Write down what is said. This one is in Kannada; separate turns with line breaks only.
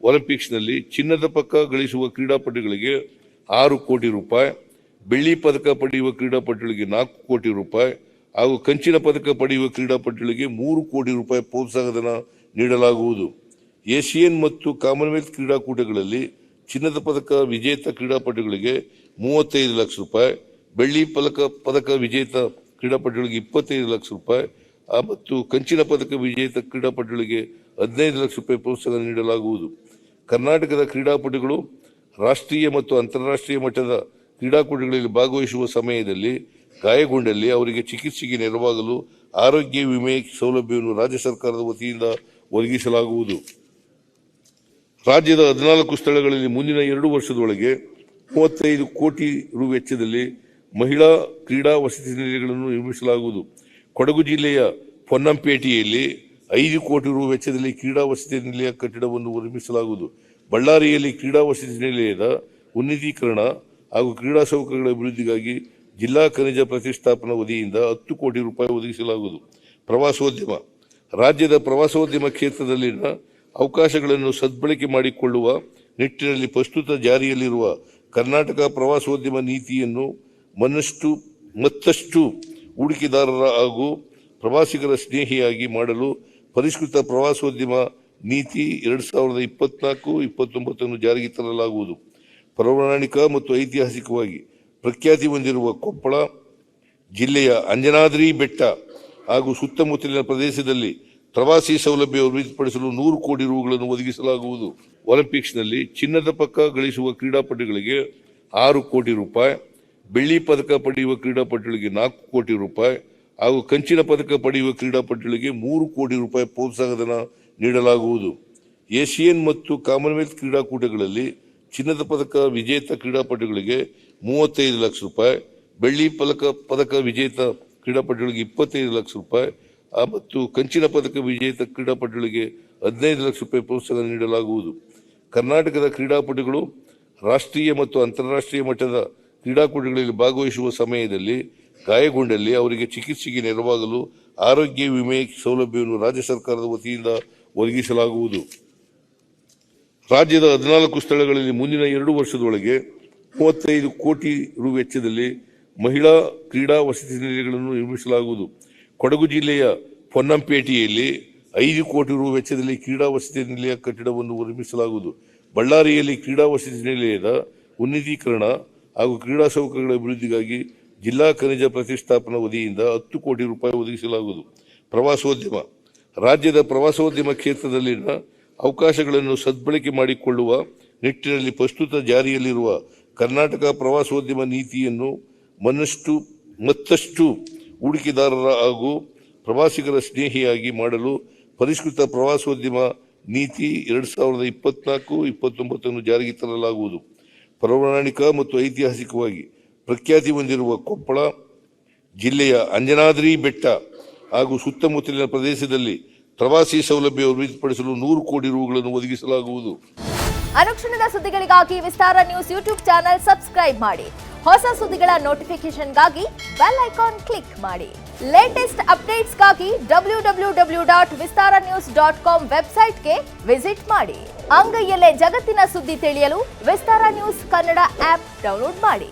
ಒಲಿಂಪಿಕ್ಸ್ನಲ್ಲಿ ಚಿನ್ನದ ಪದಕ ಗಳಿಸುವ ಕ್ರೀಡಾಪಟುಗಳಿಗೆ 6 ಕೋಟಿ ರೂಪಾಯಿ, ಬೆಳ್ಳಿ ಪದಕ ಪಡೆಯುವ ಕ್ರೀಡಾಪಟುಗಳಿಗೆ 4 ಕೋಟಿ ರೂಪಾಯಿ ಹಾಗೂ ಕಂಚಿನ ಪದಕ ಪಡೆಯುವ ಕ್ರೀಡಾಪಟುಗಳಿಗೆ 3 ಕೋಟಿ ರೂಪಾಯಿ ಪ್ರೋತ್ಸಾಹಧನ ನೀಡಲಾಗುವುದು. ಏಷಿಯನ್ ಮತ್ತು ಕಾಮನ್ವೆಲ್ತ್ ಕ್ರೀಡಾಕೂಟಗಳಲ್ಲಿ ಚಿನ್ನದ ಪದಕ ವಿಜೇತ ಕ್ರೀಡಾಪಟುಗಳಿಗೆ 35 ಲಕ್ಷ ರೂಪಾಯಿ, ಬೆಳ್ಳಿ ಪದಕ ವಿಜೇತ ಕ್ರೀಡಾಪಟುಗಳಿಗೆ 25 ಲಕ್ಷ ರೂಪಾಯಿ ಮತ್ತು ಕಂಚಿನ ಪದಕ ವಿಜೇತ ಕ್ರೀಡಾಪಟುಗಳಿಗೆ 15 ಲಕ್ಷ ರೂಪಾಯಿ ಪ್ರೋತ್ಸಾಹ ನೀಡಲಾಗುವುದು. ಕರ್ನಾಟಕದ ಕ್ರೀಡಾಪಟುಗಳು ರಾಷ್ಟ್ರೀಯ ಮತ್ತು ಅಂತಾರಾಷ್ಟ್ರೀಯ ಮಟ್ಟದ ಕ್ರೀಡಾಕೂಟಗಳಲ್ಲಿ ಭಾಗವಹಿಸುವ ಸಮಯದಲ್ಲಿ ಗಾಯಗೊಂಡಲ್ಲಿ ಅವರಿಗೆ ಚಿಕಿತ್ಸೆಗೆ ನೆರವಾಗಲು ಆರೋಗ್ಯ ವಿಮೆ ಸೌಲಭ್ಯವನ್ನು ರಾಜ್ಯ ಸರ್ಕಾರದ ವತಿಯಿಂದ ಒದಗಿಸಲಾಗುವುದು. ರಾಜ್ಯದ 14 ಸ್ಥಳಗಳಲ್ಲಿ ಮುಂದಿನ 2 ವರ್ಷದೊಳಗೆ 35 ಕೋಟಿ ರು ವೆಚ್ಚದಲ್ಲಿ ಮಹಿಳಾ ಕ್ರೀಡಾ ವಸತಿ ನಿಲಯಗಳನ್ನು ನಿರ್ಮಿಸಲಾಗುವುದು. ಕೊಡಗು ಜಿಲ್ಲೆಯ ಪೊನ್ನಂಪೇಟೆಯಲ್ಲಿ 5 ಕೋಟಿ ರು ವೆಚ್ಚದಲ್ಲಿ ಕ್ರೀಡಾ ವಸತಿ ನಿಲಯ ಕಟ್ಟಡವನ್ನು ನಿರ್ಮಿಸಲಾಗುವುದು. ಬಳ್ಳಾರಿಯಲ್ಲಿ ಕ್ರೀಡಾ ವಸತಿ ನಿಲಯದ ಉನ್ನತೀಕರಣ ಹಾಗೂ ಕ್ರೀಡಾ ಸೌಕರ್ಯಗಳ ಅಭಿವೃದ್ಧಿಗಾಗಿ ಜಿಲ್ಲಾ ಖನಿಜ ಪ್ರತಿಷ್ಠಾಪನಾ ವತಿಯಿಂದ 10 ಕೋಟಿ ರೂಪಾಯಿ ಒದಗಿಸಲಾಗುವುದು. ಪ್ರವಾಸೋದ್ಯಮ ರಾಜ್ಯದ ಪ್ರವಾಸೋದ್ಯಮ ಕ್ಷೇತ್ರದಲ್ಲಿನ ಅವಕಾಶಗಳನ್ನು ಸದ್ಬಳಕೆ ಮಾಡಿಕೊಳ್ಳುವ ನಿಟ್ಟಿನಲ್ಲಿ ಪ್ರಸ್ತುತ ಜಾರಿಯಲ್ಲಿರುವ ಕರ್ನಾಟಕ ಪ್ರವಾಸೋದ್ಯಮ ನೀತಿಯನ್ನು ಮತ್ತಷ್ಟು ಹೂಡಿಕೆದಾರರ ಹಾಗೂ ಪ್ರವಾಸಿಗರ ಸ್ನೇಹಿಯಾಗಿ ಮಾಡಲು ಪರಿಷ್ಕೃತ ಪ್ರವಾಸೋದ್ಯಮ ನೀತಿ 2024-29 ಜಾರಿಗೆ ತರಲಾಗುವುದು. ಪೌರಾಣಿಕ ಮತ್ತು ಐತಿಹಾಸಿಕವಾಗಿ ಪ್ರಖ್ಯಾತಿ ಹೊಂದಿರುವ ಕೊಪ್ಪಳ ಜಿಲ್ಲೆಯ ಅಂಜನಾದ್ರಿ ಬೆಟ್ಟ ಹಾಗೂ ಸುತ್ತಮುತ್ತಲಿನ ಪ್ರದೇಶದಲ್ಲಿ ಪ್ರವಾಸಿ ಸೌಲಭ್ಯ ಅಭಿವೃದ್ಧಿಪಡಿಸಲು 100 ಕೋಟಿ ರೂಗಳನ್ನು ಒದಗಿಸಲಾಗುವುದು. ಒಲಿಂಪಿಕ್ಸ್ನಲ್ಲಿ ಚಿನ್ನದ ಪದಕ ಗಳಿಸುವ ಕ್ರೀಡಾಪಟುಗಳಿಗೆ 6 ಕೋಟಿ ರೂಪಾಯಿ, ಬೆಳ್ಳಿ ಪದಕ ಪಡೆಯುವ ಕ್ರೀಡಾಪಟುಗಳಿಗೆ 4 ಕೋಟಿ ರೂಪಾಯಿ ಹಾಗೂ ಕಂಚಿನ ಪದಕ ಪಡೆಯುವ ಕ್ರೀಡಾಪಟುಗಳಿಗೆ 3 ಕೋಟಿ ರೂಪಾಯಿ ಪ್ರೋತ್ಸಾಹಧನ ನೀಡಲಾಗುವುದು. ಏಷಿಯನ್ ಮತ್ತು ಕಾಮನ್ವೆಲ್ತ್ ಕ್ರೀಡಾಕೂಟಗಳಲ್ಲಿ ಚಿನ್ನದ ಪದಕ ವಿಜೇತ ಕ್ರೀಡಾಪಟುಗಳಿಗೆ 35 ಲಕ್ಷ ರೂಪಾಯಿ, ಬೆಳ್ಳಿ ಪದಕ ವಿಜೇತ ಕ್ರೀಡಾಪಟುಗಳಿಗೆ 25 ಲಕ್ಷ ರೂಪಾಯಿ ಮತ್ತು ಕಂಚಿನ ಪದಕ ವಿಜೇತ ಕ್ರೀಡಾಪಟುಗಳಿಗೆ 15 ಲಕ್ಷ ರೂಪಾಯಿ ಪ್ರೋತ್ಸಾಹ ನೀಡಲಾಗುವುದು. ಕರ್ನಾಟಕದ ಕ್ರೀಡಾಪಟುಗಳು ರಾಷ್ಟ್ರೀಯ ಮತ್ತು ಅಂತಾರಾಷ್ಟ್ರೀಯ ಮಟ್ಟದ ಕ್ರೀಡಾಕೂಟಗಳಲ್ಲಿ ಭಾಗವಹಿಸುವ ಸಮಯದಲ್ಲಿ ಗಾಯಗೊಂಡಲ್ಲಿ ಅವರಿಗೆ ಚಿಕಿತ್ಸೆಗೆ ನೆರವಾಗಲು ಆರೋಗ್ಯ ವಿಮೆ ಸೌಲಭ್ಯವನ್ನು ರಾಜ್ಯ ಸರ್ಕಾರದ ವತಿಯಿಂದ ಒದಗಿಸಲಾಗುವುದು. ರಾಜ್ಯದ 14 ಸ್ಥಳಗಳಲ್ಲಿ ಮುಂದಿನ 2 ವರ್ಷದೊಳಗೆ 35 ಕೋಟಿ ರು ವೆಚ್ಚದಲ್ಲಿ ಮಹಿಳಾ ಕ್ರೀಡಾ ವಸತಿ ನಿಲಯಗಳನ್ನು ನಿರ್ಮಿಸಲಾಗುವುದು. ಕೊಡಗು ಜಿಲ್ಲೆಯ ಪೊನ್ನಂಪೇಟೆಯಲ್ಲಿ 5 ಕೋಟಿ ರು ವೆಚ್ಚದಲ್ಲಿ ಕ್ರೀಡಾ ವಸತಿ ನಿಲಯ ಕಟ್ಟಡವನ್ನು ನಿರ್ಮಿಸಲಾಗುವುದು. ಬಳ್ಳಾರಿಯಲ್ಲಿ ಕ್ರೀಡಾ ವಸತಿ ನಿಲಯದ ಉನ್ನತೀಕರಣ ಹಾಗೂ ಕ್ರೀಡಾ ಸೌಕರ್ಯಗಳ ಅಭಿವೃದ್ಧಿಗಾಗಿ ಜಿಲ್ಲಾ ಖನಿಜ ಪ್ರತಿಷ್ಠಾಪನಾ ವತಿಯಿಂದ 10 ಕೋಟಿ ರೂಪಾಯಿ ಒದಗಿಸಲಾಗುವುದು. ಪ್ರವಾಸೋದ್ಯಮ ರಾಜ್ಯದ ಪ್ರವಾಸೋದ್ಯಮ ಕ್ಷೇತ್ರದಲ್ಲಿನ ಅವಕಾಶಗಳನ್ನು ಸದ್ಬಳಕೆ ಮಾಡಿಕೊಳ್ಳುವ ನಿಟ್ಟಿನಲ್ಲಿ ಪ್ರಸ್ತುತ ಜಾರಿಯಲ್ಲಿರುವ ಕರ್ನಾಟಕ ಪ್ರವಾಸೋದ್ಯಮ ನೀತಿಯನ್ನು ಮತ್ತಷ್ಟು ಹೂಡಿಕೆದಾರರ ಹಾಗೂ ಪ್ರವಾಸಿಗರ ಸ್ನೇಹಿಯಾಗಿ ಮಾಡಲು ಪರಿಷ್ಕೃತ ಪ್ರವಾಸೋದ್ಯಮ ನೀತಿ 2024-29 ಜಾರಿಗೆ ತರಲಾಗುವುದು. ಪೌರಾಣಿಕ ಮತ್ತು ಐತಿಹಾಸಿಕವಾಗಿ ಪ್ರಖ್ಯಾತಿ ಹೊಂದಿರುವ ಕೊಪ್ಪಳ ಜಿಲ್ಲೆಯ ಅಂಜನಾದ್ರಿ ಬೆಟ್ಟ ಹಾಗೂ ಸುತ್ತಮುತ್ತಲಿನ ಪ್ರದೇಶದಲ್ಲಿ ಪ್ರವಾಸಿ ಸೌಲಭ್ಯ ಅಭಿವೃದ್ಧಿಪಡಿಸಲು 100 ಕೋಟಿ ರೂಗಳನ್ನು ಒದಗಿಸಲಾಗುವುದು.
ಅನುಕ್ಷಣದ ಸುದ್ದಿಗಳಿಗಾಗಿ ವಿಸ್ತಾರ ನ್ಯೂಸ್ ಯೂಟ್ಯೂಬ್ ಚಾನೆಲ್ ಸಬ್ಸ್ಕ್ರೈಬ್ ಮಾಡಿ. ಹೊಸ ಸುದ್ದಿಗಳ ನೋಟಿಫಿಕೇಶನ್ಗಾಗಿ ಬೆಲ್ ಐಕಾನ್ ಕ್ಲಿಕ್ ಮಾಡಿ. ಲೇಟೆಸ್ಟ್ ಅಪ್ಡೇಟ್ಸ್ಗಾಗಿ www.vistaranews.com ವೆಬ್ಸೈಟ್ಗೆ ವಿಸಿಟ್ ಮಾಡಿ. ಅಂಗೈಯಲ್ಲೇ ಜಗತ್ತಿನ ಸುದ್ದಿ ತಿಳಿಯಲು ವಿಸ್ತಾರ ನ್ಯೂಸ್ ಕನ್ನಡ ಆಪ್ ಡೌನ್ಲೋಡ್ ಮಾಡಿ.